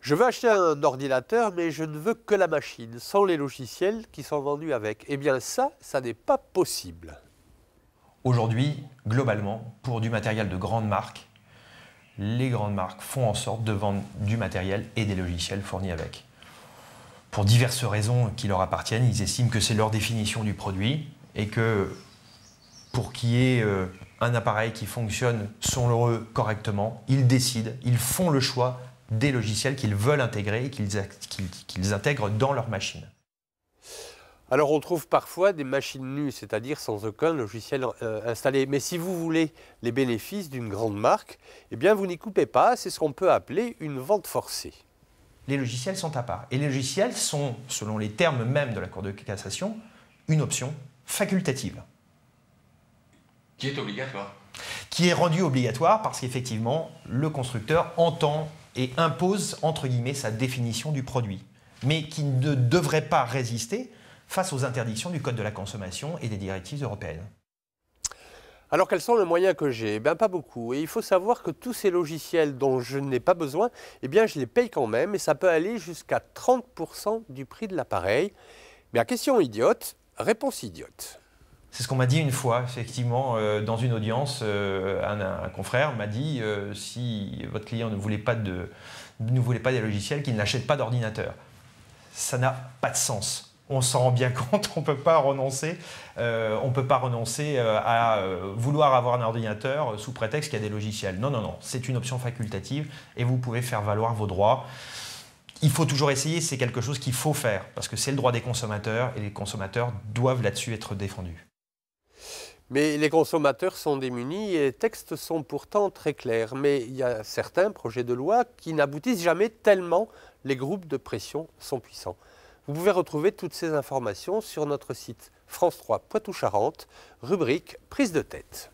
Je veux acheter un ordinateur, mais je ne veux que la machine, sans les logiciels qui sont vendus avec. Eh bien ça n'est pas possible. Aujourd'hui, globalement, pour du matériel de grande marque, les grandes marques font en sorte de vendre du matériel et des logiciels fournis avec. Pour diverses raisons qui leur appartiennent, ils estiment que c'est leur définition du produit et que pour qu'il y ait un appareil qui fonctionne selon eux correctement, ils décident, ils font le choix des logiciels qu'ils veulent intégrer et qu'ils intègrent dans leur machine. Alors on trouve parfois des machines nues, c'est-à-dire sans aucun logiciel installé. Mais si vous voulez les bénéfices d'une grande marque, eh bien vous n'y coupez pas, c'est ce qu'on peut appeler une vente forcée. Les logiciels sont à part. Et les logiciels sont, selon les termes même de la Cour de cassation, une option facultative. Qui est obligatoire. Qui est rendue obligatoire parce qu'effectivement, le constructeur entend et impose, entre guillemets, sa définition du produit, mais qui ne devrait pas résister face aux interdictions du Code de la consommation et des directives européennes. Alors quels sont les moyens que j'ai? Eh bien pas beaucoup. Et il faut savoir que tous ces logiciels dont je n'ai pas besoin, eh bien je les paye quand même et ça peut aller jusqu'à 30% du prix de l'appareil. Mais à question idiote, réponse idiote. C'est ce qu'on m'a dit une fois, effectivement, dans une audience, un confrère m'a dit si votre client ne voulait pas des logiciels, qu'il n'achète pas d'ordinateur. Ça n'a pas de sens. On s'en rend bien compte, on ne peut pas renoncer, à vouloir avoir un ordinateur sous prétexte qu'il y a des logiciels. Non, non, non, c'est une option facultative et vous pouvez faire valoir vos droits. Il faut toujours essayer, c'est quelque chose qu'il faut faire parce que c'est le droit des consommateurs et les consommateurs doivent là-dessus être défendus. Mais les consommateurs sont démunis et les textes sont pourtant très clairs. Mais il y a certains projets de loi qui n'aboutissent jamais tellement les groupes de pression sont puissants. Vous pouvez retrouver toutes ces informations sur notre site France 3 Poitou-Charentes, rubrique prise de tête.